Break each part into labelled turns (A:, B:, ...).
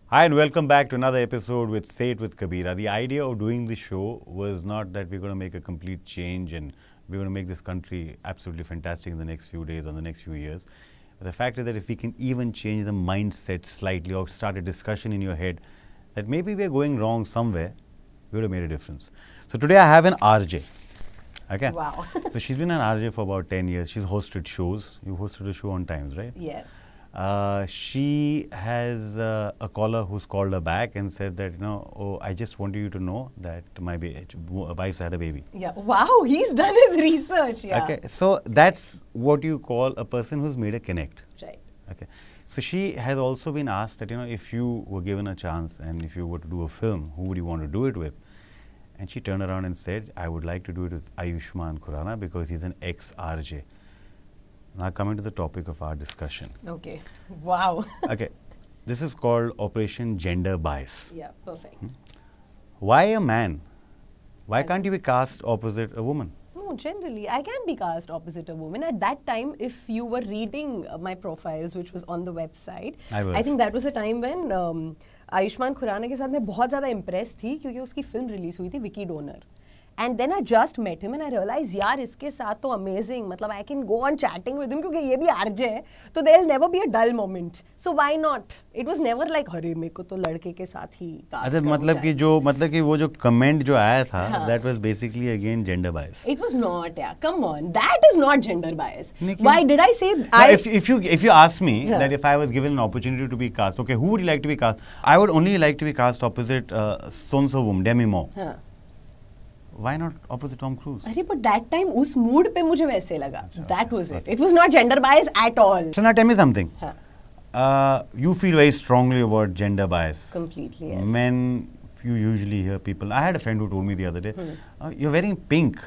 A: Hi and welcome back to another episode with Say It with Kabir. The idea of doing the show was not that we're going to make a complete change and we're going to make this country absolutely fantastic in the next few days or the next few years. But the fact is that if we can even change the mindset slightly or start a discussion in your head that maybe we're going wrong somewhere, we would have made a difference. So today I have an RJ. Okay.
B: Wow.
A: So she's been an RJ for about 10 years. She's hosted shows. You hosted a show on Times, right?
B: Yes.
A: She has a caller who's called her back and said that, oh, I just wanted you to know that my wife's had a baby.
B: Yeah. Wow, he's done his research. Yeah.
A: Okay. So that's what you call a person who's made a connect.
B: Right.
A: Okay. So she has also been asked that, if you were given a chance and if you were to do a film, who would you want to do it with? And she turned around and said, I would like to do it with Ayushmann Khurrana because he's an ex-RJ. Now coming to the topic of our discussion.
B: Okay. Wow.
A: Okay. This is called Operation Gender Bias.
B: Yeah, perfect.
A: Why a man? Why can't you be cast opposite a woman?
B: No, generally, I can be cast opposite a woman. At that time, if you were reading my profiles, which was on the website, I think that was a time when Ayushmann Khurrana के साथ मैं बहुत ज़्यादा impressed थी क्योंकि उसकी film release हुई थी Vicky Donor. And then I just met him and I realized, यार इसके साथ तो amazing. मतलब I can go on chatting with him क्योंकि ये भी RJ है, तो there'll never be a dull moment. So why not? It was never like अरे मेरे को तो लड़के के साथ ही cast
A: अच्छा मतलब कि वो जो comment जो आया था, that was basically again gender bias.
B: It was not, yeah. Come on, that is not gender bias. Why did I say?
A: If you ask me that if I was given an opportunity to be cast, okay, who would you like to be cast? I would only like to be cast opposite so-and-so woman, Demi Moore. Why not opposite Tom Cruise?
B: अरे but that time उस mood पे मुझे वैसे लगा. That was it. It was not gender bias at all.
A: So now tell me something. You feel very strongly about gender bias.
B: Completely, yes.
A: Men, you usually hear people. I had a friend who told me the other day, you're wearing pink,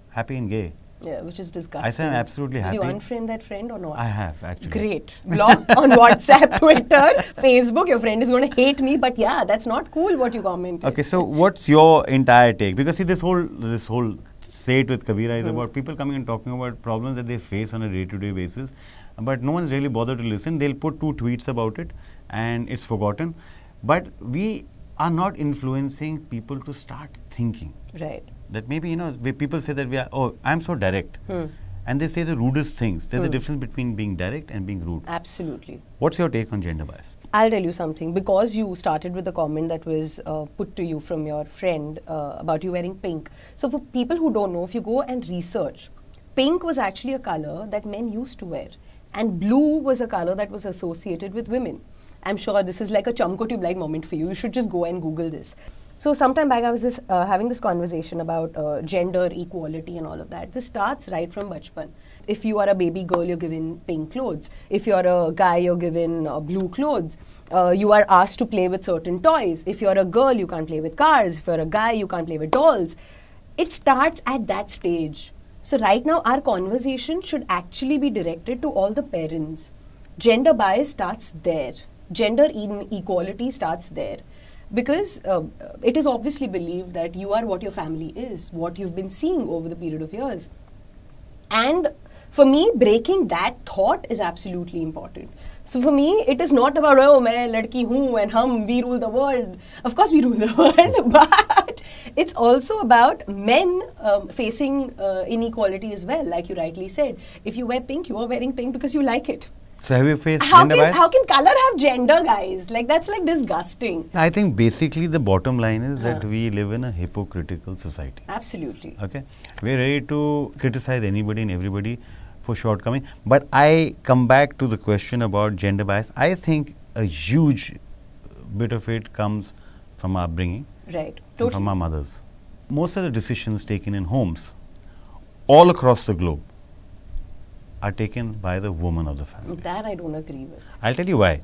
A: happy and gay.
B: Yeah, which is disgusting.
A: I said I'm absolutely happy.
B: Did you unfriend that friend or not?
A: I have actually.
B: Great. Blocked on WhatsApp, Twitter, Facebook. Your friend is going to hate me, but yeah, that's not cool what you commented.
A: Okay, so what's your entire take? Because see, this whole Say It with Kabir is about people coming and talking about problems that they face on a day-to-day basis, but no one's really bothered to listen. They'll put 2 tweets about it, and it's forgotten. But we are not influencing people to start thinking.
B: Right.
A: That maybe, where people say that I'm so direct. And they say the rudest things. There's a difference between being direct and being rude.
B: Absolutely.
A: What's your take on gender bias?
B: I'll tell you something. Because you started with a comment that was put to you from your friend about you wearing pink. So for people who don't know, if you go and research, pink was actually a color that men used to wear. And blue was a color that was associated with women. I'm sure this is like a Chamko Tube Light moment for you. You should just go and Google this. So sometime back I was having this conversation about gender equality and all of that. This starts right from bachpan. If you are a baby girl, you're given pink clothes. If you're a guy, you're given blue clothes. You are asked to play with certain toys. If you're a girl, you can't play with cars. If you're a guy, you can't play with dolls. It starts at that stage. So right now our conversation should actually be directed to all the parents. Gender bias starts there. Gender inequality starts there. Because it is obviously believed that you are what your family is, what you've been seeing over the period of years. And for me, breaking that thought is absolutely important. So for me, it is not about, oh, main ladki hoon and we rule the world. Of course we rule the world, but it's also about men facing inequality as well, like you rightly said. If you wear pink, you are wearing pink because you like it.
A: So have you faced gender bias?
B: How can color have gender, guys? Like, that's like disgusting.
A: I think basically the bottom line is that we live in a hypocritical society.
B: Absolutely.
A: Okay. We're ready to criticize anybody and everybody for shortcoming. But I come back to the question about gender bias. I think a huge bit of it comes from our upbringing.
B: Right. Totally.
A: From our mothers. Most of the decisions taken in homes all across the globe are taken by the woman of the family.
B: That I don't agree with.
A: I'll tell you why.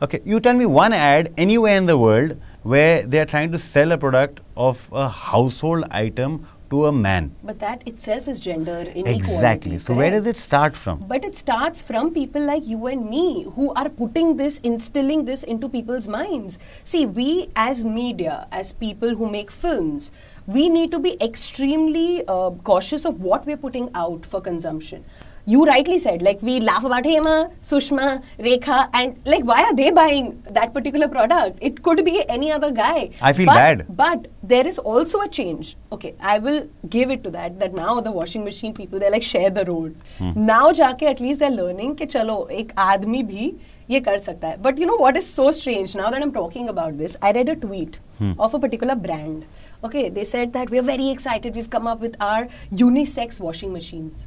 A: Okay, you tell me one ad anywhere in the world where they are trying to sell a product of a household item to a man.
B: But that itself is gender inequality.
A: Exactly. So where does it start from?
B: But it starts from people like you and me who are putting this, instilling this into people's minds. See, we as media, as people who make films, we need to be extremely cautious of what we're putting out for consumption. You rightly said, like, we laugh about Hema, Sushma, Rekha, and like, why are they buying that particular product? It could be any other guy.
A: I feel bad.
B: But there is also a change. Okay, I will give it to that now the washing machine people, they're like, share the road. Now, jaake at least they're learning कि चलो एक आदमी भी ये कर सकता है. But you know what is so strange? Now that I'm talking about this, I read a tweet of a particular brand. Okay, they said that we're very excited. We've come up with our unisex washing machines.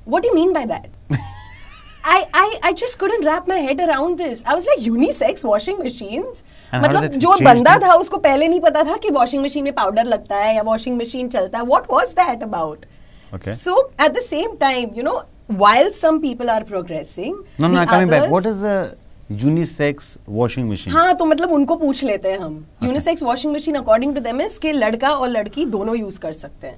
B: What do you mean by that? I just couldn't wrap my head around this. I was like, unisex washing machines? मतलब जो बंदा था उसको पहले नहीं पता था कि washing machine में powder लगता है या washing machine चलता है. What was that about?
A: Okay.
B: So at the same time, you know, while some people are progressing,
A: no, coming back. What is a unisex washing machine?
B: हाँ, तो मतलब उनको पूछ लेते हैं हम. Unisex washing machine according to them is कि लड़का और लड़की दोनों use कर सकते हैं.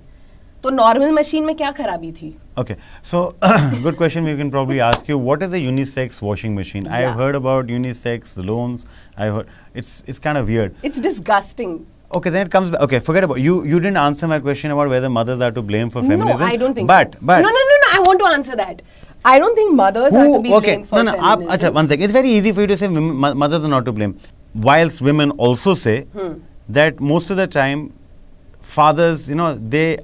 B: तो normal machine में क्या खराबी थी?
A: Okay, so good question. We can probably ask you, what is a unisex washing machine? I have heard about unisex loans. I heard it's kind of weird.
B: It's disgusting.
A: Okay, then it comes back. Okay, forget about you. You didn't answer my question about whether mothers are to blame for feminism.
B: No, I don't think
A: so. But
B: no. I want to answer that. I don't think mothers are to be blamed for feminism.
A: Achha, one second. It's very easy for you to say mothers are not to blame, whilst women also say that most of the time, fathers, you know, they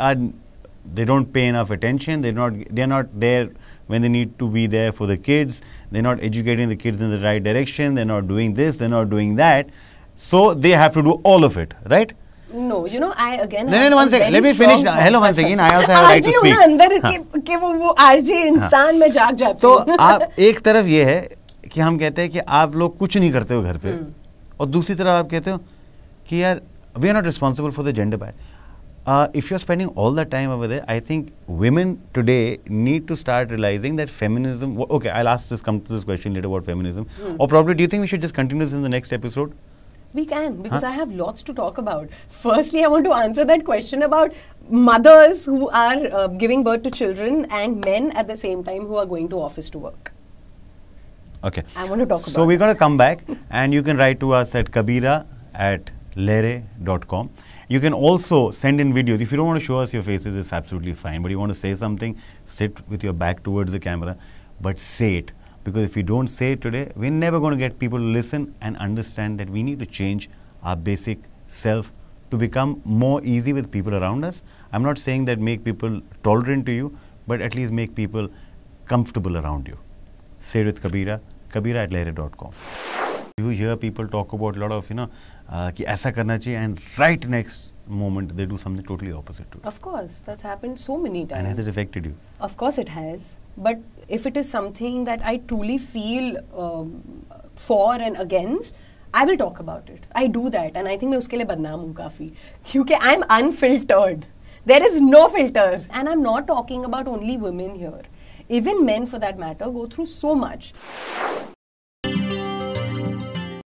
A: don't pay enough attention. They're not there when they need to be there for the kids. They're not educating the kids in the right direction. They're not doing this. They're not doing that. So they have to do all of it, right?
B: No, you know, I again.
A: No, 1 second. Let me finish. Hello, once again. I also have a right to speak.
B: अंदर के वो RJ इंसान में जाग जाते हैं.
A: तो आप एक तरफ ये है कि हम कहते हैं कि आप लोग कुछ नहीं करते हो घर पे, और दूसरी तरफ आप कहते हो कि यार we are not responsible for the gender bias. If you're spending all that time over there, I think women today need to start realizing that feminism. Okay, I'll come to this question later about feminism. Or probably, do you think we should just continue this in the next episode?
B: We can, because I have lots to talk about. Firstly, I want to answer that question about mothers who are giving birth to children and men at the same time who are going to office to work.
A: Okay.
B: I want to talk about
A: So we're going to come back and you can write to us at kabira@lere.com. You can also send in videos. If you don't want to show us your faces, it's absolutely fine. But you want to say something, sit with your back towards the camera, but say it. Because if we don't say it today, we're never going to get people to listen and understand that we need to change our basic self to become more easy with people around us. I'm not saying that make people tolerant to you, but at least make people comfortable around you. Say it with Kabira, kabira@lere.com. You hear people talk about a lot of, कि ऐसा करना चाहिए, and right next moment they do something totally opposite to it.
B: Of course, that's happened so many times.
A: And has it affected you?
B: Of course it has. But if it is something that I truly feel for and against, I will talk about it. I do that, and I think मैं उसके लिए बदनाम हूँ काफी, क्योंकि I'm unfiltered. There is no filter, and I'm not talking about only women here. Even men, for that matter, go through so much.